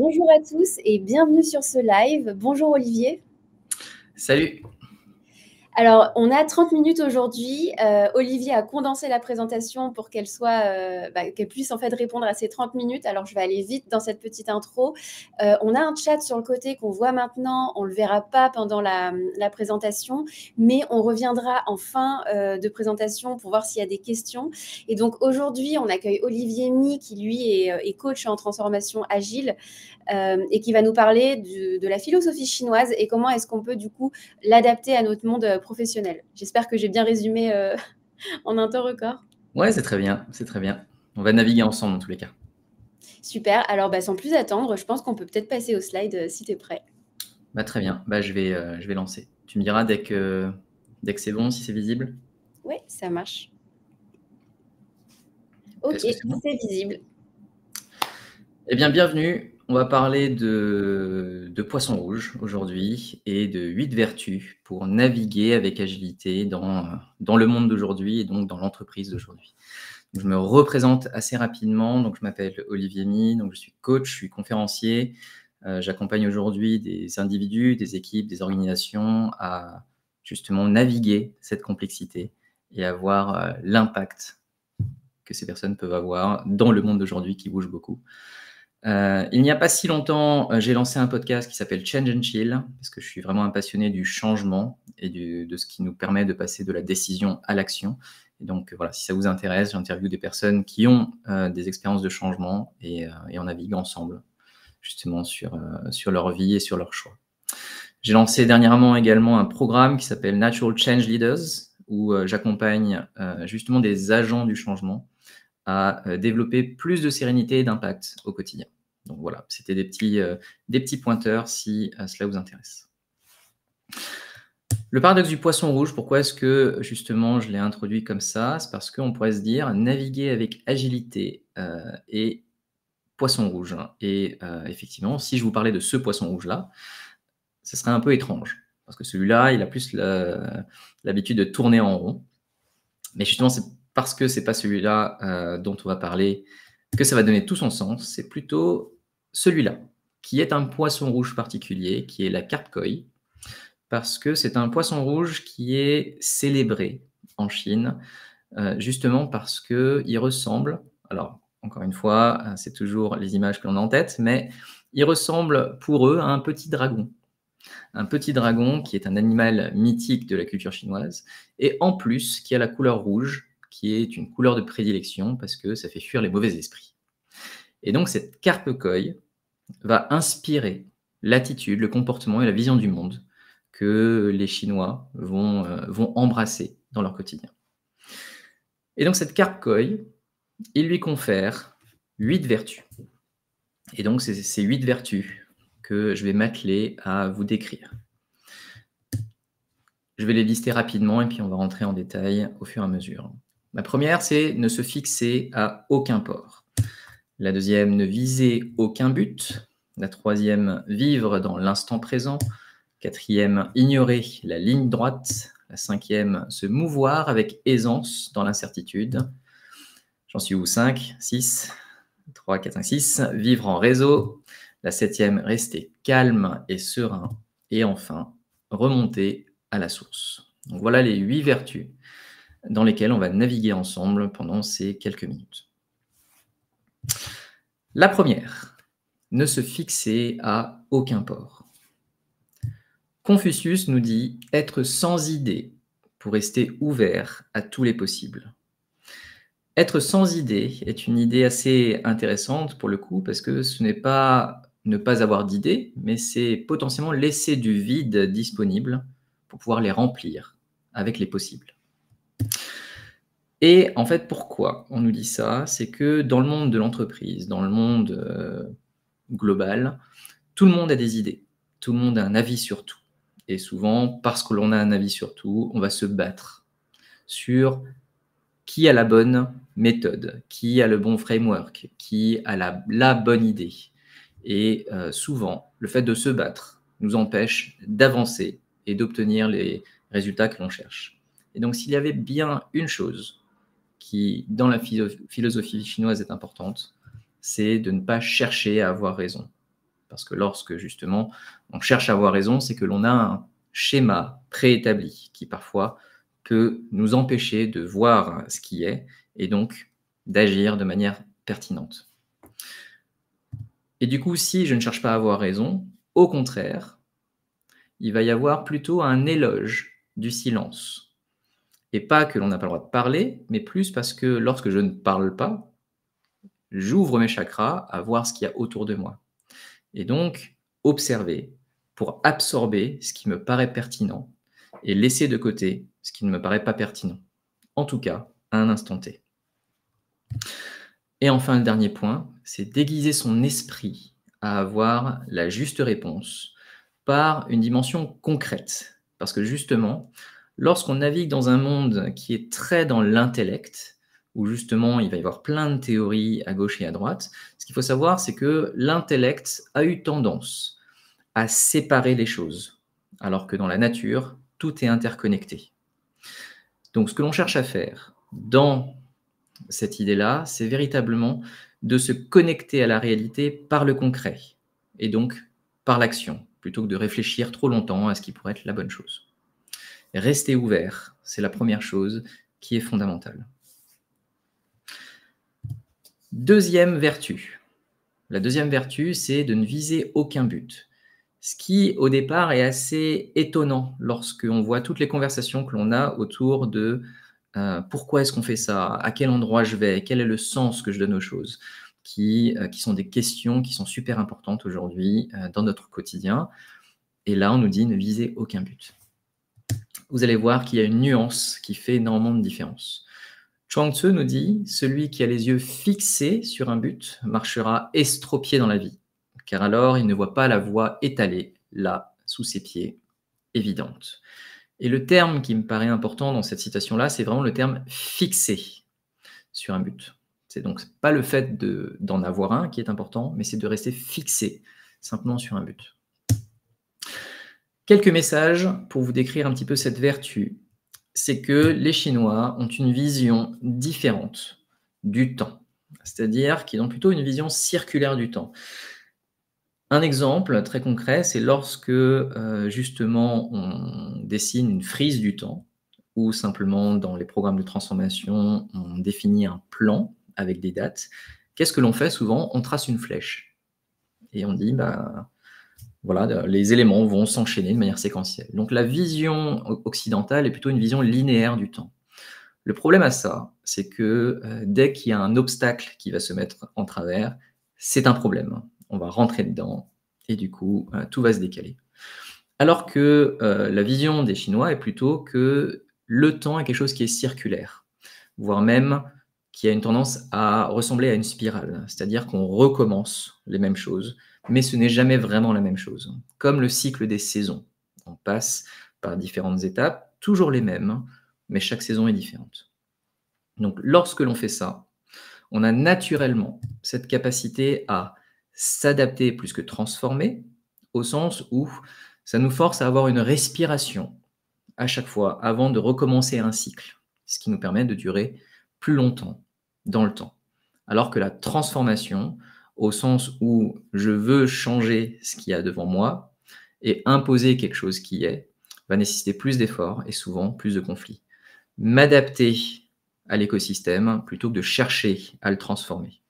Bonjour à tous et bienvenue sur ce live. Bonjour Olivier. Salut. Alors, on a 30 minutes aujourd'hui. Olivier a condensé la présentation pour qu'elle puisse en fait répondre à ces 30 minutes. Alors, je vais aller vite dans cette petite intro. On a un chat sur le côté qu'on voit maintenant. On ne le verra pas pendant la présentation, mais on reviendra en fin de présentation pour voir s'il y a des questions. Et donc, aujourd'hui, on accueille Olivier Mi, qui lui est coach en transformation agile. Et qui va nous parler de la philosophie chinoise et comment est-ce qu'on peut du coup l'adapter à notre monde professionnel. J'espère que j'ai bien résumé en un temps record. Ouais, c'est très bien, c'est très bien. On va naviguer ensemble dans tous les cas. Super, alors sans plus attendre, je pense qu'on peut peut-être passer au slide si tu es prêt. Très bien, je vais lancer. Tu me diras dès que c'est bon, si c'est visible. Oui, ça marche. Ok, c'est visible. Eh bien, bienvenue. On va parler de poisson rouge aujourd'hui et de 8 vertus pour naviguer avec agilité dans le monde d'aujourd'hui et donc dans l'entreprise d'aujourd'hui. Je me représente assez rapidement. Donc, je m'appelle Olivier Mi, donc je suis coach, je suis conférencier. J'accompagne aujourd'hui des individus, des équipes, des organisations à justement naviguer cette complexité et avoir l'impact que ces personnes peuvent avoir dans le monde d'aujourd'hui qui bouge beaucoup. Il n'y a pas si longtemps, j'ai lancé un podcast qui s'appelle Change and Chill, parce que je suis vraiment un passionné du changement et de ce qui nous permet de passer de la décision à l'action. Et donc voilà, si ça vous intéresse, j'interviewe des personnes qui ont des expériences de changement et on navigue ensemble justement sur leur vie et sur leurs choix. J'ai lancé dernièrement également un programme qui s'appelle Natural Change Leaders, où j'accompagne justement des agents du changement à développer plus de sérénité et d'impact au quotidien. Donc voilà, c'était des petits pointeurs si cela vous intéresse. Le paradoxe du poisson rouge, pourquoi est-ce que justement je l'ai introduit comme ça? C'est parce qu'on pourrait se dire naviguer avec agilité et poisson rouge. Et effectivement, si je vous parlais de ce poisson rouge-là, ce serait un peu étrange. Parce que celui-là, il a plus l'habitude de tourner en rond. Mais justement, c'est parce que ce n'est pas celui-là dont on va parler que ça va donner tout son sens. C'est plutôt celui-là, qui est un poisson rouge particulier, qui est la carpe koi, parce que c'est un poisson rouge qui est célébré en Chine, justement parce qu'il ressemble, alors encore une fois, c'est toujours les images que l'on a en tête, mais il ressemble pour eux à un petit dragon. Un petit dragon qui est un animal mythique de la culture chinoise, et en plus qui a la couleur rouge, qui est une couleur de prédilection parce que ça fait fuir les mauvais esprits. Et donc cette carpe koi va inspirer l'attitude, le comportement et la vision du monde que les Chinois vont embrasser dans leur quotidien. Et donc cette carpe koi, il lui confère 8 vertus. Et donc c'est ces 8 vertus que je vais m'atteler à vous décrire. Je vais les lister rapidement et puis on va rentrer en détail au fur et à mesure. La première, c'est ne se fixer à aucun port. La deuxième, ne viser aucun but. La troisième, vivre dans l'instant présent. Quatrième, ignorer la ligne droite. La cinquième, se mouvoir avec aisance dans l'incertitude. J'en suis où? 5, 6, 3, 4, 5, 6. Vivre en réseau. La septième, rester calme et serein. Et enfin, remonter à la source. Donc voilà les 8 vertus dans lesquelles on va naviguer ensemble pendant ces quelques minutes. La première, ne se fixer à aucun port. Confucius nous dit être sans idée pour rester ouvert à tous les possibles. Être sans idée est une idée assez intéressante pour le coup, parce que ce n'est pas ne pas avoir d'idées, mais c'est potentiellement laisser du vide disponible pour pouvoir les remplir avec les possibles. Et en fait, pourquoi on nous dit ça? C'est que dans le monde de l'entreprise, dans le monde global, tout le monde a des idées, tout le monde a un avis sur tout. Et souvent, parce que l'on a un avis sur tout, on va se battre sur qui a la bonne méthode, qui a le bon framework, qui a la bonne idée. Et souvent, le fait de se battre nous empêche d'avancer et d'obtenir les résultats que l'on cherche. Et donc, s'il y avait bien une chose qui, dans la philosophie chinoise, est importante, c'est de ne pas chercher à avoir raison. Parce que lorsque, justement, on cherche à avoir raison, c'est que l'on a un schéma préétabli qui, parfois, peut nous empêcher de voir ce qui est et donc d'agir de manière pertinente. Et du coup, si je ne cherche pas à avoir raison, au contraire, il va y avoir plutôt un éloge du silence. Et pas que l'on n'a pas le droit de parler, mais plus parce que lorsque je ne parle pas, j'ouvre mes chakras à voir ce qu'il y a autour de moi. Et donc, observer pour absorber ce qui me paraît pertinent et laisser de côté ce qui ne me paraît pas pertinent. En tout cas, à un instant T. Et enfin, le dernier point, c'est déguiser son esprit à avoir la juste réponse par une dimension concrète. Parce que justement, lorsqu'on navigue dans un monde qui est très dans l'intellect, où justement il va y avoir plein de théories à gauche et à droite, ce qu'il faut savoir, c'est que l'intellect a eu tendance à séparer les choses, alors que dans la nature, tout est interconnecté. Donc ce que l'on cherche à faire dans cette idée-là, c'est véritablement de se connecter à la réalité par le concret, et donc par l'action, plutôt que de réfléchir trop longtemps à ce qui pourrait être la bonne chose. Rester ouvert, c'est la première chose qui est fondamentale. Deuxième vertu. La deuxième vertu, c'est de ne viser aucun but. Ce qui, au départ, est assez étonnant lorsqu'on voit toutes les conversations que l'on a autour de pourquoi est-ce qu'on fait ça, à quel endroit je vais, quel est le sens que je donne aux choses, qui sont des questions qui sont super importantes aujourd'hui dans notre quotidien. Et là, on nous dit ne viser aucun but. Vous allez voir qu'il y a une nuance qui fait énormément de différence. Chuang Tzu nous dit « Celui qui a les yeux fixés sur un but marchera estropié dans la vie, car alors il ne voit pas la voie étalée, là, sous ses pieds, évidente. » Et le terme qui me paraît important dans cette citation-là, c'est vraiment le terme « fixé » sur un but. C'est donc pas le fait d'en avoir un qui est important, mais c'est de rester fixé simplement sur un but. Quelques messages pour vous décrire un petit peu cette vertu. C'est que les Chinois ont une vision différente du temps, c'est-à-dire qu'ils ont plutôt une vision circulaire du temps. Un exemple très concret, c'est lorsque justement on dessine une frise du temps, ou simplement dans les programmes de transformation, on définit un plan avec des dates. Qu'est-ce que l'on fait souvent? On trace une flèche. Et on dit, voilà, les éléments vont s'enchaîner de manière séquentielle. Donc la vision occidentale est plutôt une vision linéaire du temps. Le problème à ça, c'est que dès qu'il y a un obstacle qui va se mettre en travers, c'est un problème. On va rentrer dedans et du coup, tout va se décaler. Alors que la vision des Chinois est plutôt que le temps est quelque chose qui est circulaire, voire même qui a une tendance à ressembler à une spirale, c'est-à-dire qu'on recommence les mêmes choses, mais ce n'est jamais vraiment la même chose. Comme le cycle des saisons. On passe par différentes étapes, toujours les mêmes, mais chaque saison est différente. Donc lorsque l'on fait ça, on a naturellement cette capacité à s'adapter plus que transformer, au sens où ça nous force à avoir une respiration à chaque fois avant de recommencer un cycle, ce qui nous permet de durer plus longtemps dans le temps. Alors que la transformation, au sens où je veux changer ce qu'il y a devant moi et imposer quelque chose qui est, va nécessiter plus d'efforts et souvent plus de conflits. M'adapter à l'écosystème plutôt que de chercher à le transformer.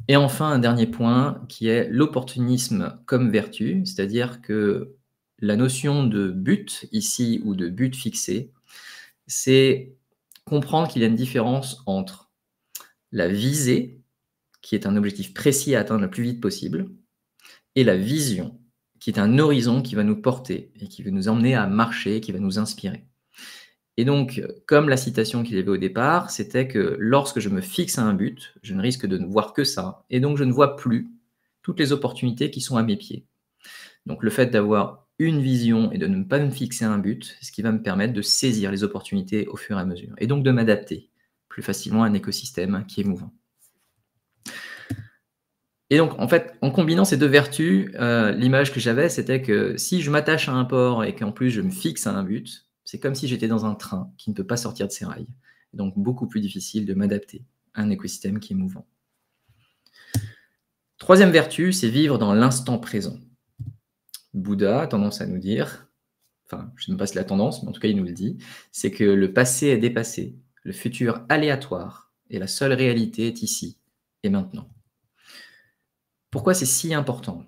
Et enfin, un dernier point qui est l'opportunisme comme vertu, c'est-à-dire que la notion de but ici ou de but fixé, c'est comprendre qu'il y a une différence entre la visée, qui est un objectif précis à atteindre le plus vite possible, et la vision, qui est un horizon qui va nous porter et qui va nous emmener à marcher, qui va nous inspirer. Et donc, comme la citation qu'il y avait au départ, c'était que lorsque je me fixe à un but, je ne risque de ne voir que ça, et donc je ne vois plus toutes les opportunités qui sont à mes pieds. Donc le fait d'avoir une vision et de ne pas me fixer à un but, c'est ce qui va me permettre de saisir les opportunités au fur et à mesure, et donc de m'adapter plus facilement à un écosystème qui est mouvant. Et donc, en fait, en combinant ces deux vertus, l'image que j'avais, c'était que si je m'attache à un port et qu'en plus je me fixe à un but, c'est comme si j'étais dans un train qui ne peut pas sortir de ses rails. Donc, beaucoup plus difficile de m'adapter à un écosystème qui est mouvant. Troisième vertu, c'est vivre dans l'instant présent. Bouddha a tendance à nous dire, enfin, je ne sais même pas si c'est la tendance, mais en tout cas, il nous le dit, c'est que le passé est dépassé, le futur aléatoire, et la seule réalité est ici et maintenant. Pourquoi c'est si important?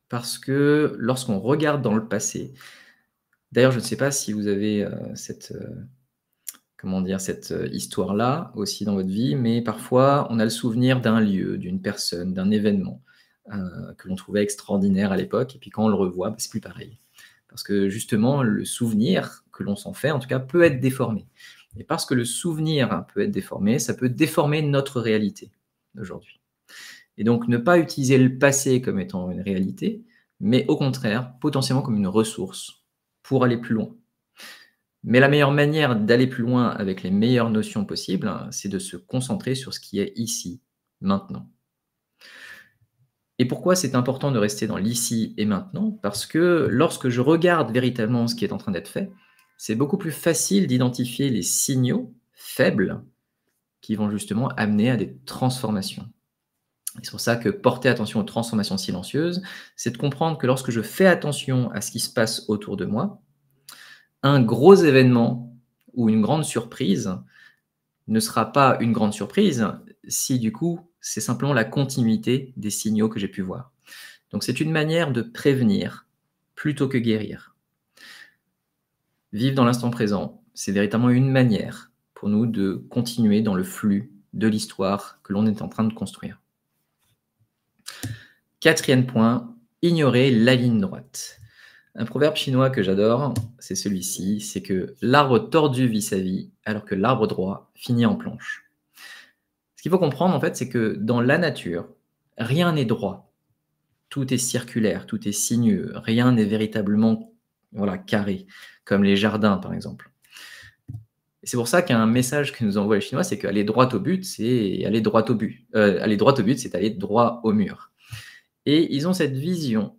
Parce que lorsqu'on regarde dans le passé, d'ailleurs, je ne sais pas si vous avez cette, comment dire, cette histoire-là aussi dans votre vie, mais parfois on a le souvenir d'un lieu, d'une personne, d'un événement que l'on trouvait extraordinaire à l'époque, et puis quand on le revoit, bah, c'est plus pareil. Parce que justement, le souvenir que l'on s'en fait, en tout cas, peut être déformé. Et parce que le souvenir peut être déformé, ça peut déformer notre réalité d'aujourd'hui. Et donc, ne pas utiliser le passé comme étant une réalité, mais au contraire, potentiellement comme une ressource pour aller plus loin. Mais la meilleure manière d'aller plus loin avec les meilleures notions possibles, c'est de se concentrer sur ce qui est ici, maintenant. Et pourquoi c'est important de rester dans l'ici et maintenant? Parce que lorsque je regarde véritablement ce qui est en train d'être fait, c'est beaucoup plus facile d'identifier les signaux faibles qui vont justement amener à des transformations. Et c'est pour ça que porter attention aux transformations silencieuses, c'est de comprendre que lorsque je fais attention à ce qui se passe autour de moi, un gros événement ou une grande surprise ne sera pas une grande surprise si du coup c'est simplement la continuité des signaux que j'ai pu voir. Donc c'est une manière de prévenir plutôt que guérir. Vivre dans l'instant présent, c'est véritablement une manière pour nous de continuer dans le flux de l'histoire que l'on est en train de construire. Quatrième point, ignorer la ligne droite. Un proverbe chinois que j'adore, c'est celui-ci, c'est que l'arbre tordu vit sa vie, alors que l'arbre droit finit en planche. Ce qu'il faut comprendre, en fait, c'est que dans la nature, rien n'est droit. Tout est circulaire, tout est sinueux, rien n'est véritablement carré, comme les jardins, par exemple. Et c'est pour ça qu'un message que nous envoient les Chinois, c'est qu'aller droit au but, c'est aller droit au but. Aller droit au but, c'est aller droit au mur. Et ils ont cette vision,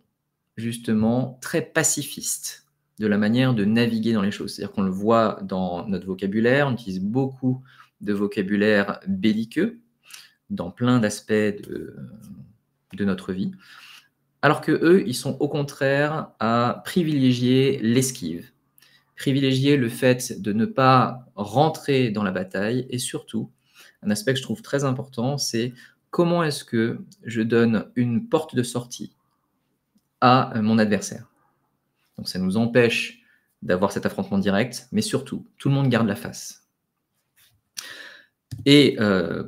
justement, très pacifiste de la manière de naviguer dans les choses. C'est-à-dire qu'on le voit dans notre vocabulaire, on utilise beaucoup de vocabulaire belliqueux dans plein d'aspects de notre vie, alors que eux, ils sont au contraire à privilégier l'esquive, privilégier le fait de ne pas rentrer dans la bataille, et surtout, un aspect que je trouve très important, c'est comment est-ce que je donne une porte de sortie à mon adversaire. Donc ça nous empêche d'avoir cet affrontement direct, mais surtout, tout le monde garde la face. Et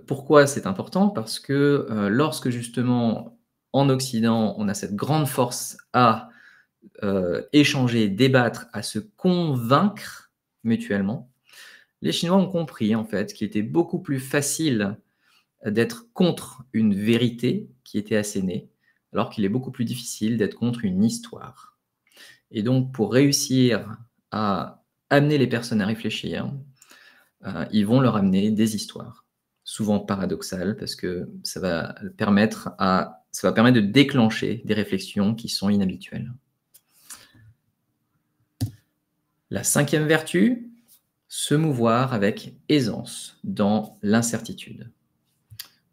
pourquoi c'est important? Parce que lorsque justement, en Occident, on a cette grande force à échanger, débattre, à se convaincre mutuellement, les Chinois ont compris en fait qu'il était beaucoup plus facile d'être contre une vérité qui était assénée, alors qu'il est beaucoup plus difficile d'être contre une histoire. Et donc, pour réussir à amener les personnes à réfléchir, ils vont leur amener des histoires, souvent paradoxales, parce que ça va permettre de déclencher des réflexions qui sont inhabituelles. La cinquième vertu, se mouvoir avec aisance dans l'incertitude.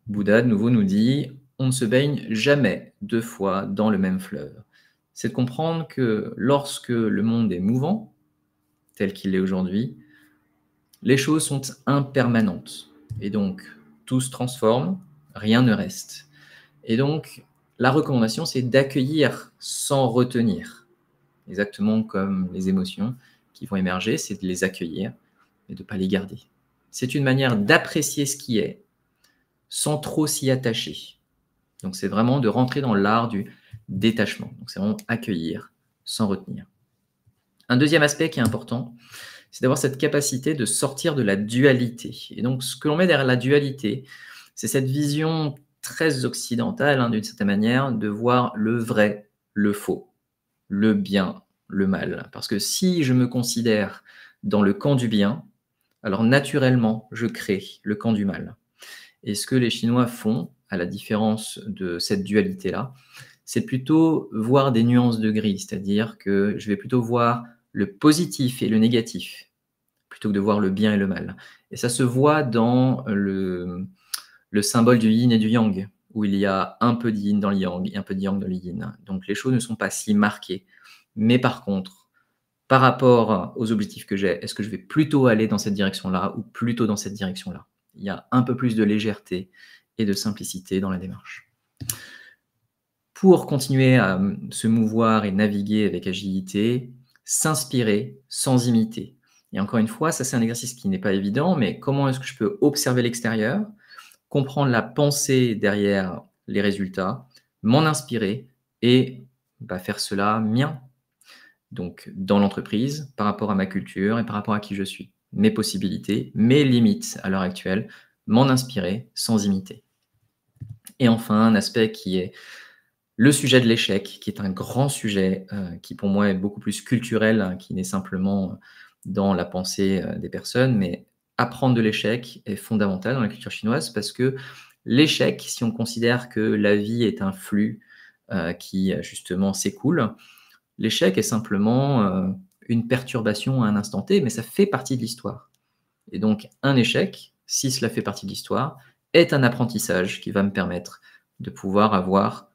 Bouddha, de nouveau, nous dit « on ne se baigne jamais 2 fois dans le même fleuve ». C'est de comprendre que lorsque le monde est mouvant, tel qu'il est aujourd'hui, les choses sont impermanentes. Et donc, tout se transforme, rien ne reste. Et donc, la recommandation, c'est d'accueillir sans retenir. Exactement comme les émotions qui vont émerger, c'est de les accueillir et de ne pas les garder. C'est une manière d'apprécier ce qui est sans trop s'y attacher. Donc, c'est vraiment de rentrer dans l'art du détachement. Donc, c'est vraiment accueillir sans retenir. Un deuxième aspect qui est important, c'est d'avoir cette capacité de sortir de la dualité. Et donc, ce que l'on met derrière la dualité, c'est cette vision très occidentale, d'une certaine manière, de voir le vrai, le faux, le bien, le mal. Parce que si je me considère dans le camp du bien, alors naturellement, je crée le camp du mal. Et ce que les Chinois font, à la différence de cette dualité-là, c'est plutôt voir des nuances de gris, c'est-à-dire que je vais plutôt voir le positif et le négatif, plutôt que de voir le bien et le mal. Et ça se voit dans le symbole du yin et du yang. où il y a un peu de yin dans le yang et un peu de yang dans le yin. Donc les choses ne sont pas si marquées. Mais par contre, par rapport aux objectifs que j'ai, est-ce que je vais plutôt aller dans cette direction-là ou plutôt dans cette direction-là? Il y a un peu plus de légèreté et de simplicité dans la démarche. Pour continuer à se mouvoir et naviguer avec agilité, s'inspirer sans imiter. Et encore une fois, ça c'est un exercice qui n'est pas évident, mais comment est-ce que je peux observer l'extérieur, comprendre la pensée derrière les résultats, m'en inspirer et faire cela mien. Donc, dans l'entreprise, par rapport à ma culture et par rapport à qui je suis. Mes possibilités, mes limites à l'heure actuelle, m'en inspirer sans imiter. Et enfin, un aspect qui est le sujet de l'échec, qui est un grand sujet, qui pour moi est beaucoup plus culturel, hein, qui n'est simplement dans la pensée des personnes, mais apprendre de l'échec est fondamental dans la culture chinoise parce que l'échec, si on considère que la vie est un flux qui justement s'écoule, l'échec est simplement une perturbation à un instant T, mais ça fait partie de l'histoire. Et donc, un échec, si cela fait partie de l'histoire, est un apprentissage qui va me permettre de pouvoir avoir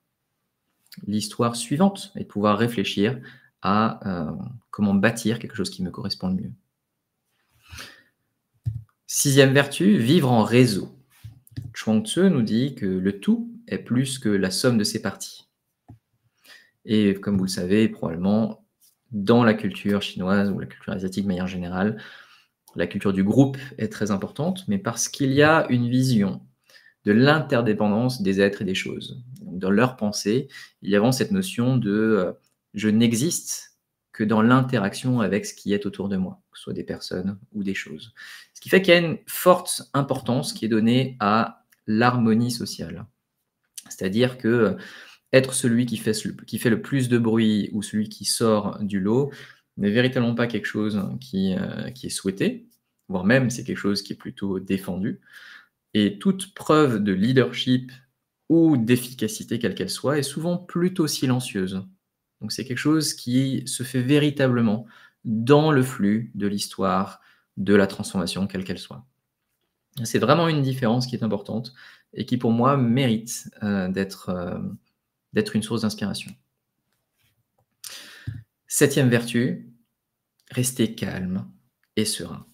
l'histoire suivante et de pouvoir réfléchir à comment bâtir quelque chose qui me correspond le mieux. Sixième vertu, vivre en réseau. Chuang-Tzu nous dit que le tout est plus que la somme de ses parties. Et comme vous le savez, probablement, dans la culture chinoise ou la culture asiatique de manière générale, la culture du groupe est très importante, mais parce qu'il y a une vision de l'interdépendance des êtres et des choses. Donc, dans leur pensée, il y a vraiment cette notion de je n'existe que dans l'interaction avec ce qui est autour de moi, que ce soit des personnes ou des choses. Ce qui fait qu'il y a une forte importance qui est donnée à l'harmonie sociale. C'est-à-dire que être celui qui fait le plus de bruit ou celui qui sort du lot n'est véritablement pas quelque chose qui est souhaité, voire même c'est quelque chose qui est plutôt défendu. Et toute preuve de leadership ou d'efficacité, quelle qu'elle soit, est souvent plutôt silencieuse. Donc c'est quelque chose qui se fait véritablement dans le flux de l'histoire, de la transformation, quelle qu'elle soit. C'est vraiment une différence qui est importante et qui, pour moi, mérite d'être une source d'inspiration. Septième vertu, rester calme et serein.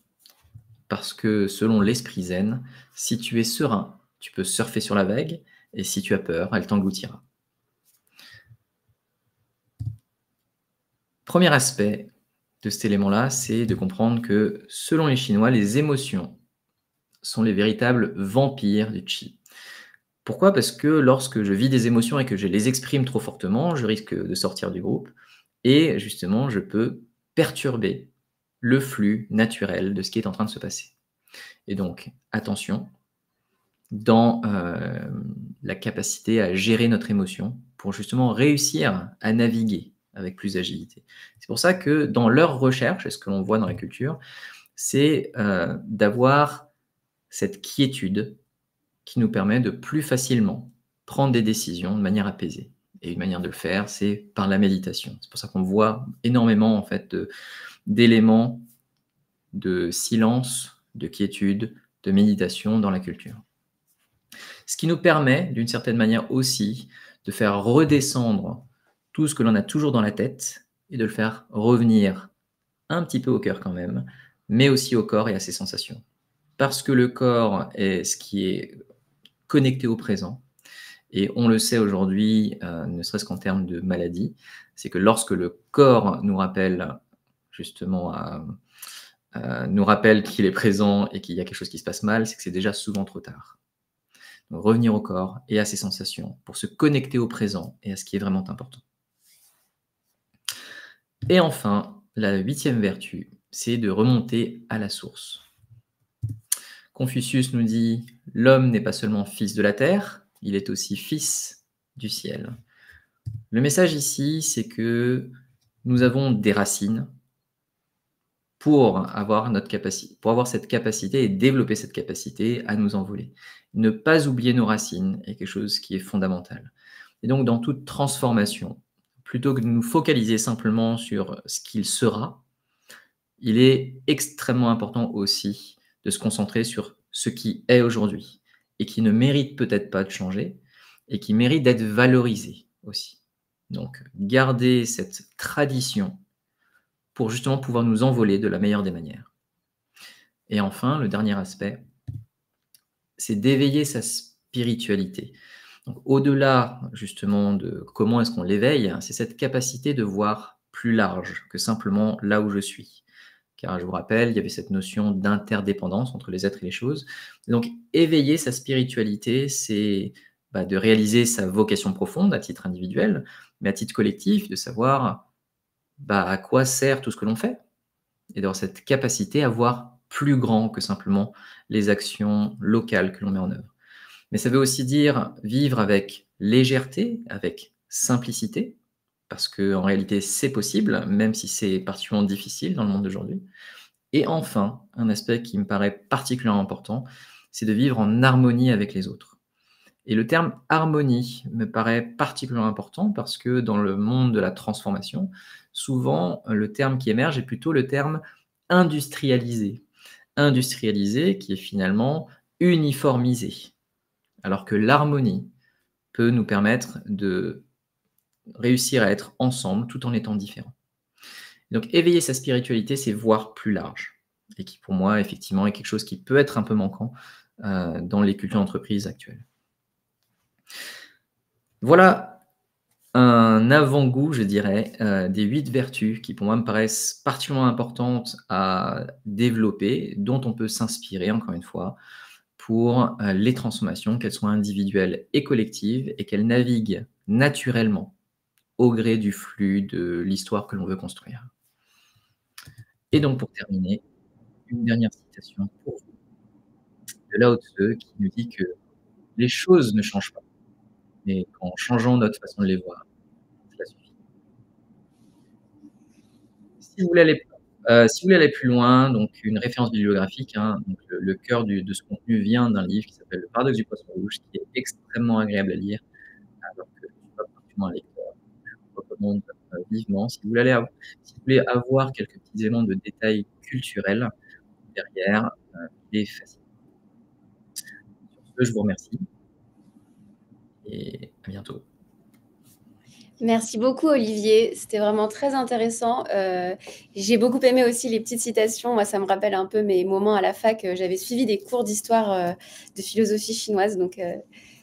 Parce que selon l'esprit zen, si tu es serein, tu peux surfer sur la vague, et si tu as peur, elle t'engloutira. Premier aspect de cet élément-là, c'est de comprendre que selon les Chinois, les émotions sont les véritables vampires du qi. Pourquoi? Parce que lorsque je vis des émotions et que je les exprime trop fortement, je risque de sortir du groupe, et justement, je peux perturber le flux naturel de ce qui est en train de se passer. Et donc, attention dans la capacité à gérer notre émotion pour justement réussir à naviguer avec plus d'agilité. C'est pour ça que dans leurs recherches, et ce que l'on voit dans la culture, c'est d'avoir cette quiétude qui nous permet de plus facilement prendre des décisions de manière apaisée. Et une manière de le faire, c'est par la méditation. C'est pour ça qu'on voit énormément en fait d'éléments de silence, de quiétude, de méditation dans la culture. Ce qui nous permet, d'une certaine manière aussi, de faire redescendre tout ce que l'on a toujours dans la tête et de le faire revenir un petit peu au cœur quand même, mais aussi au corps et à ses sensations. Parce que le corps est ce qui est connecté au présent. Et on le sait aujourd'hui, ne serait-ce qu'en termes de maladie, c'est que lorsque le corps nous rappelle justement nous rappelle qu'il est présent et qu'il y a quelque chose qui se passe mal, c'est que c'est déjà souvent trop tard. Donc, revenir au corps et à ses sensations pour se connecter au présent et à ce qui est vraiment important. Et enfin, la huitième vertu, c'est de remonter à la source. Confucius nous dit « L'homme n'est pas seulement fils de la terre, il est aussi fils du ciel ». Le message ici, c'est que nous avons des racines pour avoir cette capacité et développer cette capacité à nous envoler. Ne pas oublier nos racines est quelque chose qui est fondamental. Et donc, dans toute transformation, plutôt que de nous focaliser simplement sur ce qu'il sera, il est extrêmement important aussi de se concentrer sur ce qui est aujourd'hui et qui ne mérite peut-être pas de changer, et qui mérite d'être valorisé aussi. Donc, garder cette tradition pour justement pouvoir nous envoler de la meilleure des manières. Et enfin, le dernier aspect, c'est d'éveiller sa spiritualité. Donc, au-delà justement de comment est-ce qu'on l'éveille, c'est cette capacité de voir plus large que simplement là où je suis. Car je vous rappelle, il y avait cette notion d'interdépendance entre les êtres et les choses. Et donc, éveiller sa spiritualité, c'est de réaliser sa vocation profonde à titre individuel, mais à titre collectif, de savoir à quoi sert tout ce que l'on fait. Et d'avoir cette capacité à voir plus grand que simplement les actions locales que l'on met en œuvre. Mais ça veut aussi dire vivre avec légèreté, avec simplicité, parce qu'en réalité, c'est possible, même si c'est particulièrement difficile dans le monde d'aujourd'hui. Et enfin, un aspect qui me paraît particulièrement important, c'est de vivre en harmonie avec les autres. Et le terme harmonie me paraît particulièrement important parce que dans le monde de la transformation, souvent, le terme qui émerge est plutôt le terme industrialisé. Industrialisé qui est finalement uniformisé. Alors que l'harmonie peut nous permettre de réussir à être ensemble tout en étant différents. Donc éveiller sa spiritualité, c'est voir plus large. Et qui pour moi, effectivement, est quelque chose qui peut être un peu manquant dans les cultures d'entreprise actuelles. Voilà un avant-goût, je dirais, des 8 vertus qui pour moi me paraissent particulièrement importantes à développer, dont on peut s'inspirer encore une fois, pour les transformations, qu'elles soient individuelles et collectives, et qu'elles naviguent naturellement au gré du flux de l'histoire que l'on veut construire. Et donc pour terminer, une dernière citation pour vous, de Lao Tzu, qui nous dit que les choses ne changent pas, mais qu'en changeant notre façon de les voir, cela suffit. Si vous voulez aller plus loin, donc une référence bibliographique, donc le cœur de ce contenu vient d'un livre qui s'appelle Le Paradoxe du poisson rouge, qui est extrêmement agréable à lire, alors que je ne suis pas particulièrement un lecteur. Je vous recommande vivement. Si vous voulez avoir quelques petits éléments de détails culturels derrière, il est facile. Sur ce, je vous remercie et à bientôt. Merci beaucoup, Olivier. C'était vraiment très intéressant. J'ai beaucoup aimé aussi les petites citations. Moi, ça me rappelle un peu mes moments à la fac. J'avais suivi des cours d'histoire de philosophie chinoise, donc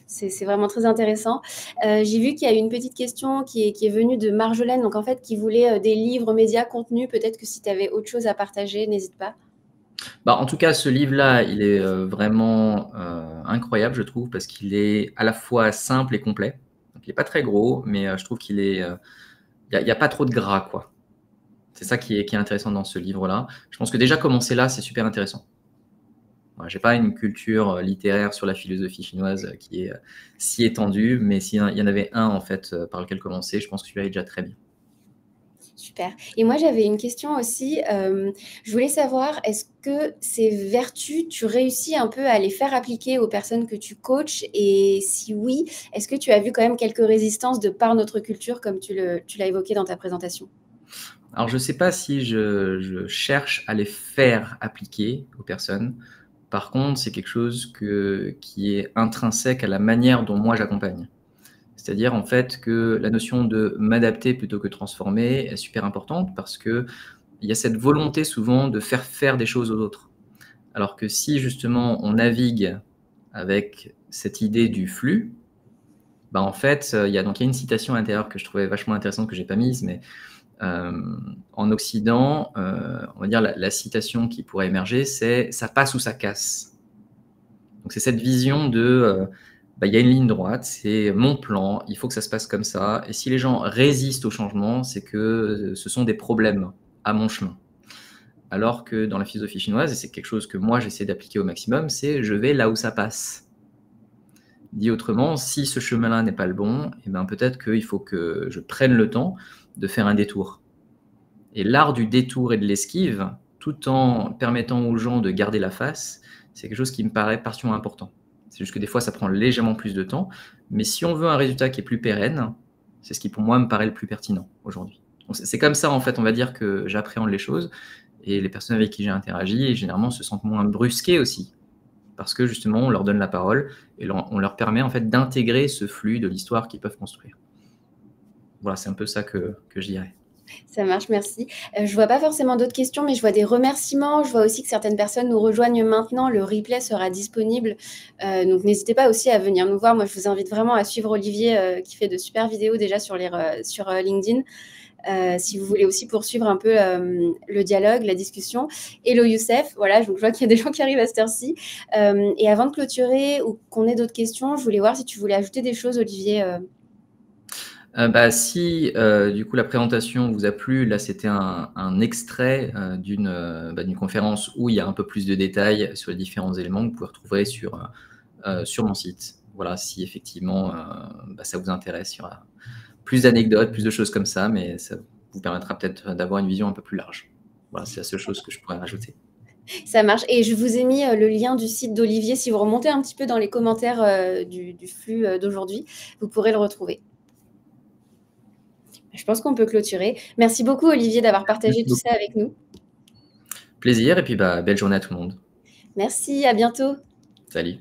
c'est vraiment très intéressant. J'ai vu qu'il y a une petite question qui est venue de Marjolaine, donc en fait, qui voulait des livres, médias, contenus. Peut-être que si tu avais autre chose à partager, n'hésite pas. En tout cas, ce livre-là, il est vraiment incroyable, je trouve, parce qu'il est à la fois simple et complet. Donc, il n'est pas très gros, mais je trouve qu'il est. Il n'y a pas trop de gras, quoi. C'est ça qui est intéressant dans ce livre-là. Je pense que déjà commencer là, c'est super intéressant. Voilà, je n'ai pas une culture littéraire sur la philosophie chinoise qui est si étendue, mais s'il y en avait un en fait par lequel commencer, je pense que celui-là est déjà très bien. Super. Et moi, j'avais une question aussi. Je voulais savoir, est-ce que ces vertus, tu réussis un peu à les faire appliquer aux personnes que tu coaches? Et si oui, est-ce que tu as vu quand même quelques résistances de par notre culture, comme tu l'as évoqué dans ta présentation? Alors, je ne sais pas si je cherche à les faire appliquer aux personnes. Par contre, c'est quelque chose qui est intrinsèque à la manière dont moi j'accompagne. C'est-à-dire en fait que la notion de m'adapter plutôt que transformer est super importante parce qu'il y a cette volonté souvent de faire des choses aux autres. Alors que si justement on navigue avec cette idée du flux, en fait, il y a une citation à l'intérieur que je trouvais vachement intéressante que j'ai pas mise, mais en Occident, on va dire la citation qui pourrait émerger, c'est ça passe ou ça casse. Donc c'est cette vision de il y a une ligne droite, c'est mon plan, il faut que ça se passe comme ça. Et si les gens résistent au changement, c'est que ce sont des problèmes à mon chemin. Alors que dans la philosophie chinoise, et c'est quelque chose que moi j'essaie d'appliquer au maximum, c'est je vais là où ça passe. Dit autrement, si ce chemin-là n'est pas le bon, peut-être qu'il faut que je prenne le temps de faire un détour. Et l'art du détour et de l'esquive, tout en permettant aux gens de garder la face, c'est quelque chose qui me paraît particulièrement important. C'est juste que des fois, ça prend légèrement plus de temps. Mais si on veut un résultat qui est plus pérenne, c'est ce qui, pour moi, me paraît le plus pertinent aujourd'hui. C'est comme ça, en fait, on va dire que j'appréhende les choses. Et les personnes avec qui j'ai interagi, généralement, se sentent moins brusquées aussi parce que justement, on leur donne la parole et on leur permet en fait d'intégrer ce flux de l'histoire qu'ils peuvent construire. Voilà, c'est un peu ça que je dirais. Ça marche, merci. Je vois pas forcément d'autres questions, mais je vois des remerciements. Je vois aussi que certaines personnes nous rejoignent maintenant. Le replay sera disponible, donc n'hésitez pas aussi à venir nous voir. Moi, je vous invite vraiment à suivre Olivier, qui fait de super vidéos déjà sur LinkedIn. Si vous voulez aussi poursuivre un peu le dialogue, la discussion. Hello Youssef, voilà, donc je vois qu'il y a des gens qui arrivent à cette heure-ci. Et avant de clôturer ou qu'on ait d'autres questions, je voulais voir si tu voulais ajouter des choses, Olivier. Bah, si du coup la présentation vous a plu, là c'était un extrait d'une conférence où il y a un peu plus de détails sur les différents éléments que vous pouvez retrouver sur mon site. Voilà, si effectivement ça vous intéresse, il y aura plus d'anecdotes, plus de choses comme ça, mais ça vous permettra peut-être d'avoir une vision un peu plus large. Voilà, c'est la seule chose que je pourrais rajouter. Ça marche. Et je vous ai mis le lien du site d'Olivier. Si vous remontez un petit peu dans les commentaires du flux d'aujourd'hui, vous pourrez le retrouver. Je pense qu'on peut clôturer. Merci beaucoup, Olivier, d'avoir partagé Merci tout ça beaucoup. avec nous. Plaisir et puis belle journée à tout le monde. Merci, à bientôt. Salut.